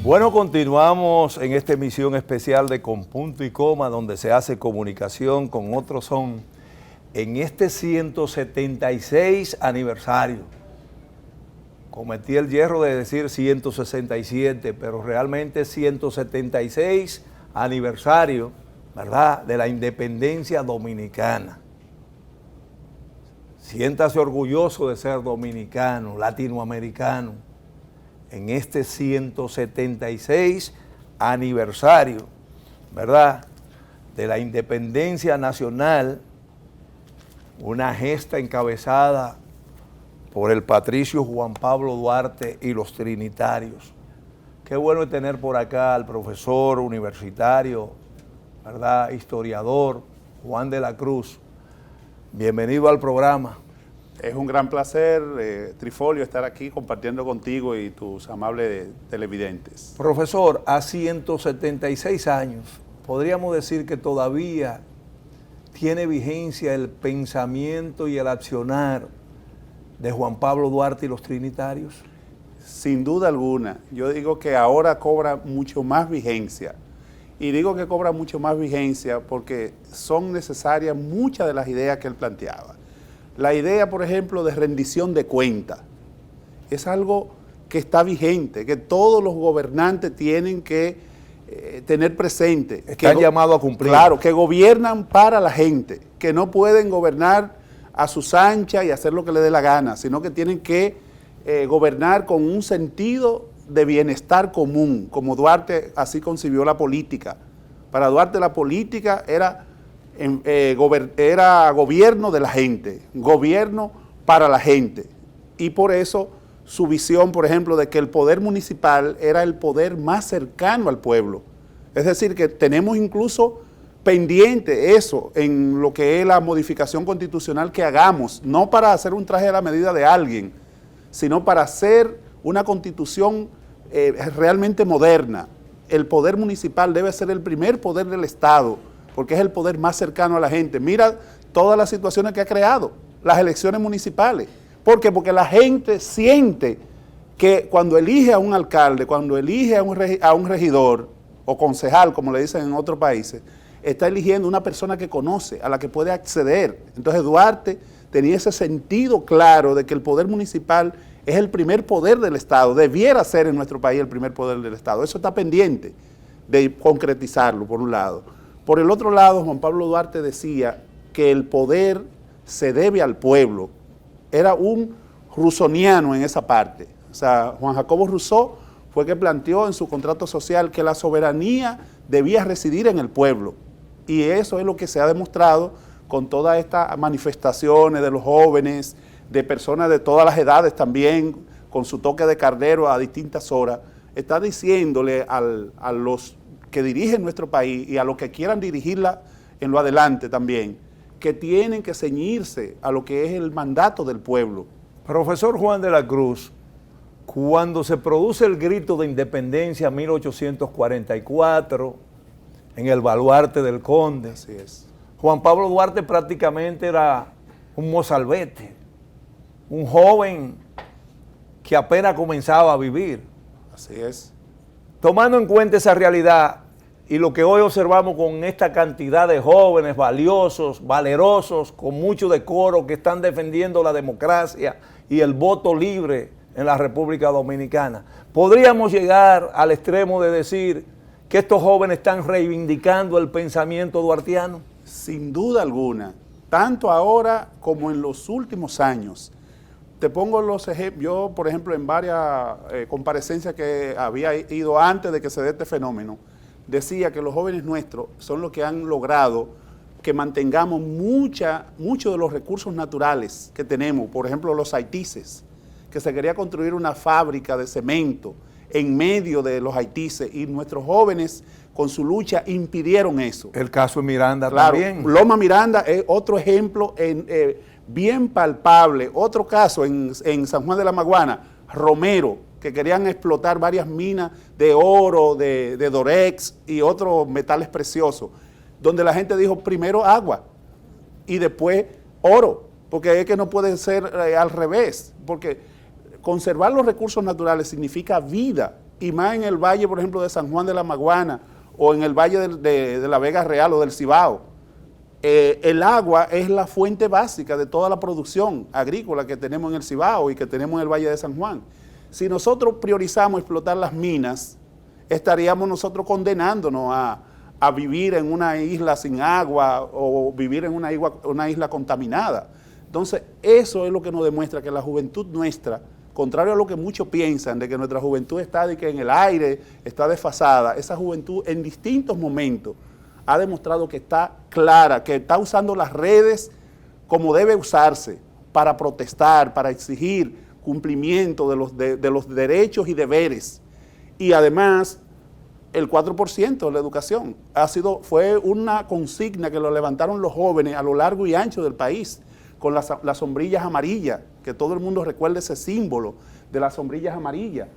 Bueno, continuamos en esta emisión especial de Con Punto y Coma, donde se hace comunicación con otro son, en este 176 aniversario. Cometí el hierro de decir 167, pero realmente 176 aniversario, ¿verdad?, de la independencia dominicana. Siéntase orgulloso de ser dominicano, latinoamericano, en este 176 aniversario, ¿verdad?, de la independencia nacional, una gesta encabezada por el patricio Juan Pablo Duarte y los trinitarios. Qué bueno es tener por acá al profesor universitario, ¿verdad?, historiador, Juan de la Cruz. Bienvenido al programa. Es un gran placer, Trifolio, estar aquí compartiendo contigo y tus amables televidentes. Profesor, a 176 años, podríamos decir que todavía tiene vigencia el pensamiento y el accionar de Juan Pablo Duarte y los trinitarios. Sin duda alguna, yo digo que ahora cobra mucho más vigencia. Y digo que cobra mucho más vigencia porque son necesarias muchas de las ideas que él planteaba. La idea, por ejemplo, de rendición de cuentas es algo que está vigente, que todos los gobernantes tienen que tener presente. Están llamados a cumplir. Claro, que gobiernan para la gente, que no pueden gobernar a sus anchas y hacer lo que les dé la gana, sino que tienen que gobernar con un sentido de bienestar común, como Duarte así concibió la política. Para Duarte la política era gobierno de la gente, gobierno para la gente. Y por eso su visión, por ejemplo, de que el poder municipal era el poder más cercano al pueblo. Es decir, que tenemos incluso pendiente eso en lo que es la modificación constitucional que hagamos, no para hacer un traje a la medida de alguien, sino para hacer una constitución realmente moderna. El poder municipal debe ser el primer poder del Estado, porque es el poder más cercano a la gente. Mira todas las situaciones que ha creado, las elecciones municipales. ¿Por qué? Porque la gente siente que cuando elige a un alcalde, cuando elige a un regidor o concejal, como le dicen en otros países, está eligiendo una persona que conoce, a la que puede acceder. Entonces Duarte tenía ese sentido claro de que el poder municipal es el primer poder del Estado, debiera ser en nuestro país el primer poder del Estado. Eso está pendiente de concretizarlo, por un lado. Por el otro lado, Juan Pablo Duarte decía que el poder se debe al pueblo. Era un rusoniano en esa parte. O sea, Juan Jacobo Rousseau fue que planteó en su contrato social que la soberanía debía residir en el pueblo. Y eso es lo que se ha demostrado con todas estas manifestaciones de los jóvenes, de personas de todas las edades también, con su toque de cardero a distintas horas. Está diciéndole a los que dirigen nuestro país y a los que quieran dirigirla en lo adelante también, que tienen que ceñirse a lo que es el mandato del pueblo. Profesor Juan de la Cruz, cuando se produce el grito de independencia en 1844, en el baluarte del Conde, así es, Juan Pablo Duarte prácticamente era un mozalbete, un joven que apenas comenzaba a vivir. Así es. Tomando en cuenta esa realidad y lo que hoy observamos con esta cantidad de jóvenes valiosos, valerosos, con mucho decoro, que están defendiendo la democracia y el voto libre en la República Dominicana, ¿podríamos llegar al extremo de decir que estos jóvenes están reivindicando el pensamiento duartiano? Sin duda alguna, tanto ahora como en los últimos años. Te pongo los ejemplos. Yo, por ejemplo, en varias comparecencias que había ido antes de que se dé este fenómeno, decía que los jóvenes nuestros son los que han logrado que mantengamos muchos de los recursos naturales que tenemos. Por ejemplo, los haitises, que se quería construir una fábrica de cemento en medio de los haitises y nuestros jóvenes con su lucha impidieron eso. El caso de Miranda, claro, también. Loma Miranda es otro ejemplo bien palpable. Otro caso en San Juan de la Maguana, Romero, que querían explotar varias minas de oro, de dorex y otros metales preciosos, donde la gente dijo primero agua y después oro, porque es que no puede ser al revés, porque conservar los recursos naturales significa vida y más en el valle, por ejemplo, de San Juan de la Maguana o en el valle de la Vega Real o del Cibao. El agua es la fuente básica de toda la producción agrícola que tenemos en el Cibao y que tenemos en el Valle de San Juan. Si nosotros priorizamos explotar las minas, estaríamos nosotros condenándonos a vivir en una isla sin agua o vivir en una isla contaminada. Entonces, eso es lo que nos demuestra que la juventud nuestra, contrario a lo que muchos piensan, de que nuestra juventud está de que en el aire, está desfasada, esa juventud en distintos momentos ha demostrado que está clara, que está usando las redes como debe usarse para protestar, para exigir cumplimiento de los derechos y deberes. Y además, el 4% de la educación fue una consigna que lo levantaron los jóvenes a lo largo y ancho del país, con las sombrillas amarillas, que todo el mundo recuerde ese símbolo de las sombrillas amarillas.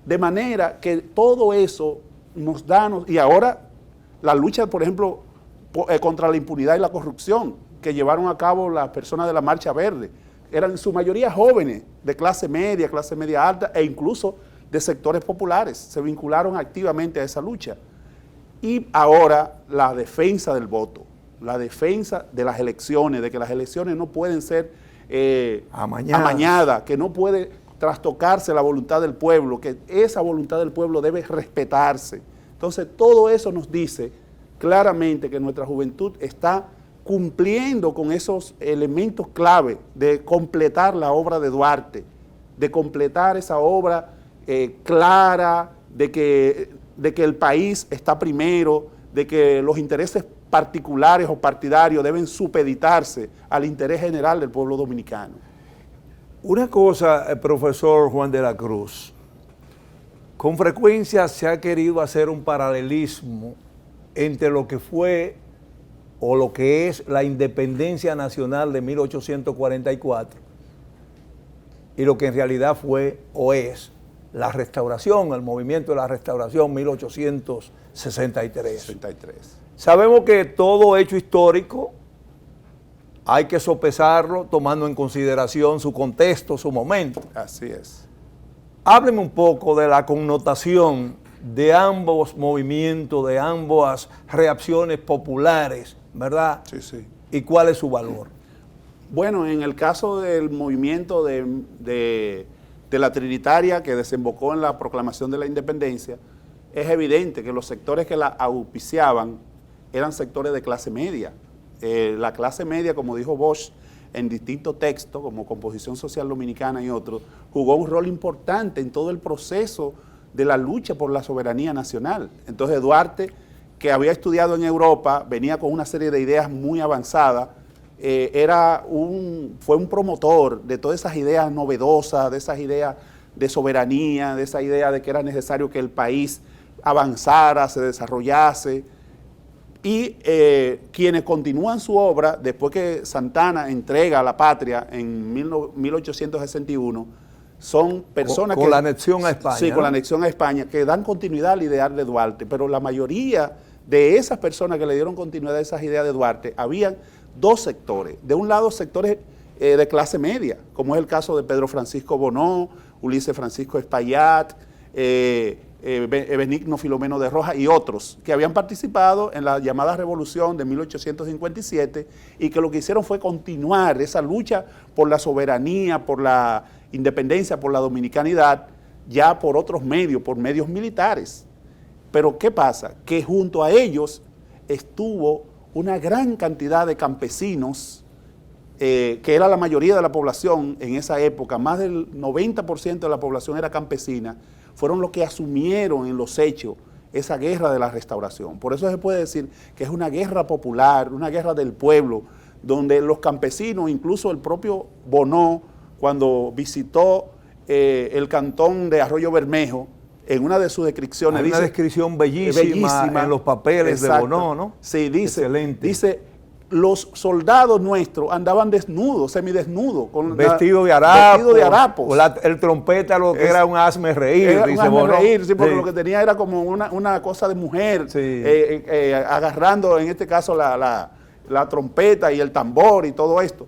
De manera que todo eso nos da, y ahora la lucha, por ejemplo, contra la impunidad y la corrupción que llevaron a cabo las personas de la Marcha Verde, eran en su mayoría jóvenes de clase media alta e incluso de sectores populares, se vincularon activamente a esa lucha. Y ahora la defensa del voto, la defensa de las elecciones, de que las elecciones no pueden ser amañadas, que no puede trastocarse la voluntad del pueblo, que esa voluntad del pueblo debe respetarse. Entonces, todo eso nos dice claramente que nuestra juventud está cumpliendo con esos elementos clave de completar la obra de Duarte, de completar esa obra clara, de que el país está primero, de que los intereses particulares o partidarios deben supeditarse al interés general del pueblo dominicano. Una cosa, profesor Juan de la Cruz, con frecuencia se ha querido hacer un paralelismo entre lo que fue o lo que es la independencia nacional de 1844 y lo que en realidad fue o es la restauración, el movimiento de la restauración 1863. Sabemos que todo hecho histórico hay que sopesarlo tomando en consideración su contexto, su momento. Así es. Hábleme un poco de la connotación de ambos movimientos, de ambas reacciones populares, ¿verdad? Sí, sí. ¿Y cuál es su valor? Bueno, en el caso del movimiento de la Trinitaria que desembocó en la proclamación de la independencia, es evidente que los sectores que la auspiciaban eran sectores de clase media. La clase media, como dijo Bosch en distintos textos, como Composición Social Dominicana y otros, jugó un rol importante en todo el proceso de la lucha por la soberanía nacional. Entonces Duarte, que había estudiado en Europa, venía con una serie de ideas muy avanzadas, fue un promotor de todas esas ideas novedosas, de esas ideas de soberanía, de esa idea de que era necesario que el país avanzara, se desarrollase. Y quienes continúan su obra, después que Santana entrega a la patria en 1861, son personas con la anexión a España. Sí, con la anexión a España, que dan continuidad al ideal de Duarte, pero la mayoría de esas personas que le dieron continuidad a esas ideas de Duarte, habían dos sectores. De un lado, sectores de clase media, como es el caso de Pedro Francisco Bonó, Ulises Francisco Espaillat, Benigno Filomeno de Rojas y otros que habían participado en la llamada Revolución de 1857 y que lo que hicieron fue continuar esa lucha por la soberanía, por la independencia, por la dominicanidad, ya por otros medios, por medios militares. Pero ¿qué pasa? Que junto a ellos estuvo una gran cantidad de campesinos, que era la mayoría de la población en esa época, más del 90% de la población era campesina, fueron los que asumieron en los hechos esa guerra de la restauración. Por eso se puede decir que es una guerra popular, una guerra del pueblo, donde los campesinos, incluso el propio Bonó, cuando visitó el cantón de Arroyo Bermejo, en una de sus descripciones dice... Una descripción bellísima en los papeles. Exacto, de Bonó, ¿no? Sí, dice, excelente. Dice, los soldados nuestros andaban desnudos, semidesnudos, vestido de harapos. El trompeta lo que era un hazme reír. Era dice, un hazme reír, sí, porque lo que tenía era como una cosa de mujer, sí. Agarrando en este caso la trompeta y el tambor y todo esto.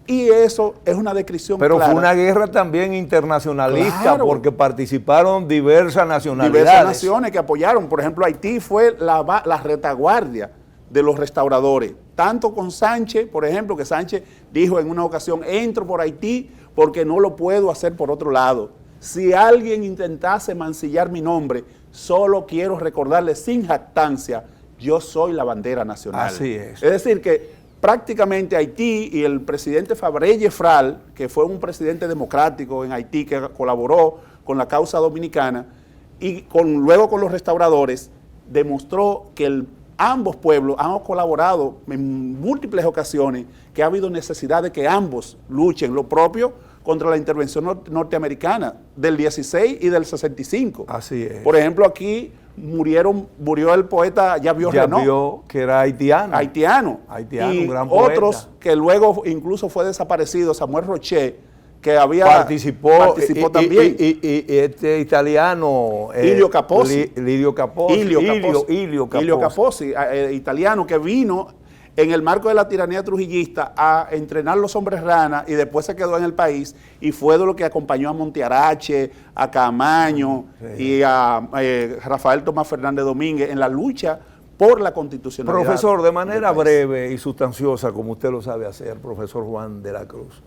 Y eso es una descripción Pero clara. fue una guerra también internacionalista, Claro. porque participaron diversas nacionalidades. Diversas naciones que apoyaron. Por ejemplo, Haití fue la retaguardia de los restauradores. Tanto con Sánchez, por ejemplo, que Sánchez dijo en una ocasión, entro por Haití porque no lo puedo hacer por otro lado. Si alguien intentase mancillar mi nombre, solo quiero recordarle sin jactancia, yo soy la bandera nacional. Así es. Es decir, que prácticamente Haití y el presidente Fabré-Gefral, que fue un presidente democrático en Haití que colaboró con la causa dominicana y luego con los restauradores, demostró que ambos pueblos han colaborado en múltiples ocasiones, que ha habido necesidad de que ambos luchen lo propio contra la intervención norteamericana del 16 y del 65. Así es. Por ejemplo, aquí murió el poeta Javier Renaud. Vio que era haitiano. Haitiano, y un gran poeta. Otros que luego incluso fue desaparecido, Samuel Rochet, que participó también. Y este italiano Ilio Capozzi. Ilio Capozzi. Ilio Capozzi, italiano que vino en el marco de la tiranía trujillista a entrenar los hombres rana y después se quedó en el país y fue de lo que acompañó a Montearache, a Camaño y a Rafael Tomás Fernández Domínguez en la lucha por la constitucionalidad. Profesor, de manera breve y sustanciosa, como usted lo sabe hacer, profesor Juan de la Cruz,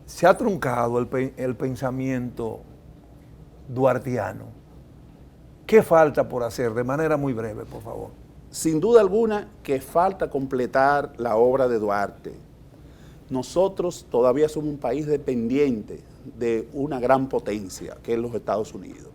se ha truncado el pensamiento duartiano. ¿Qué falta por hacer? De manera muy breve, por favor. Sin duda alguna que falta completar la obra de Duarte. Nosotros todavía somos un país dependiente de una gran potencia, que es los Estados Unidos.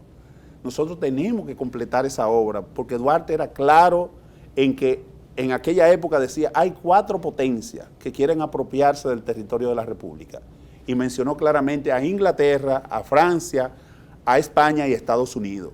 Nosotros tenemos que completar esa obra, porque Duarte era claro en que en aquella época decía, hay 4 potencias que quieren apropiarse del territorio de la República. Y mencionó claramente a Inglaterra, a Francia, a España y a Estados Unidos.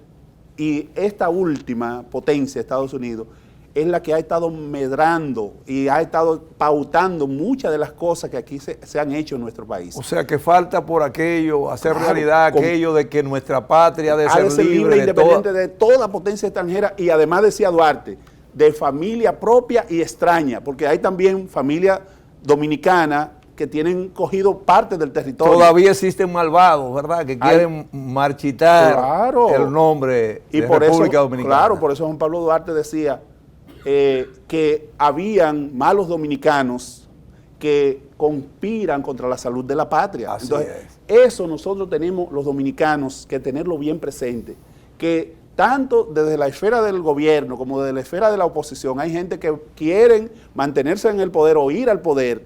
Y esta última potencia, Estados Unidos, es la que ha estado medrando y ha estado pautando muchas de las cosas que aquí se han hecho en nuestro país. O sea que falta por aquello, hacer realidad aquello de que nuestra patria ha de ser libre independiente de toda potencia extranjera, y además decía Duarte, de familia propia y extraña, porque hay también familia dominicana que tienen cogido parte del territorio. Todavía existen malvados, ¿verdad?, que quieren marchitar el nombre de República Dominicana. Claro, por eso Juan Pablo Duarte decía que habían malos dominicanos que conspiran contra la salud de la patria. Así Entonces, es. eso nosotros tenemos los dominicanos que tenerlo bien presente, que tanto desde la esfera del gobierno como desde la esfera de la oposición hay gente que quieren mantenerse en el poder o ir al poder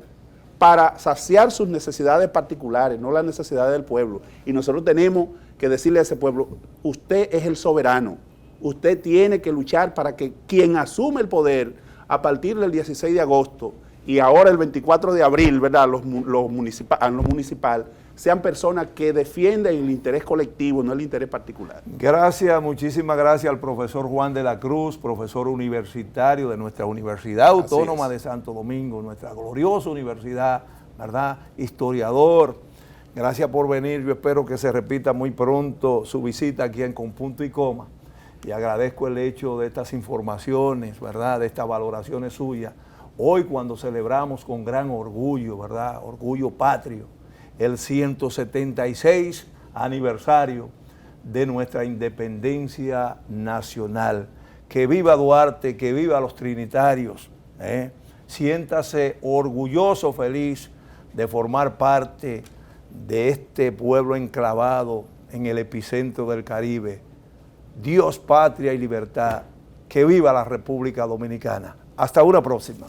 para saciar sus necesidades particulares, no las necesidades del pueblo. Y nosotros tenemos que decirle a ese pueblo, usted es el soberano, usted tiene que luchar para que quien asume el poder a partir del 16 de agosto y ahora el 24 de abril, ¿verdad?, los municipal, sean personas que defiendan el interés colectivo, no el interés particular. Gracias, muchísimas gracias al profesor Juan de la Cruz, profesor universitario de nuestra Universidad Autónoma de Santo Domingo, nuestra gloriosa universidad, ¿verdad?, historiador. Gracias por venir, yo espero que se repita muy pronto su visita aquí en Con Punto y Coma. Y agradezco el hecho de estas informaciones, ¿verdad?, de estas valoraciones suyas. Hoy cuando celebramos con gran orgullo, ¿verdad?, orgullo patrio, el 176 aniversario de nuestra independencia nacional. Que viva Duarte, que viva los trinitarios. Siéntase orgulloso, feliz de formar parte de este pueblo enclavado en el epicentro del Caribe. Dios, patria y libertad. Que viva la República Dominicana. Hasta una próxima.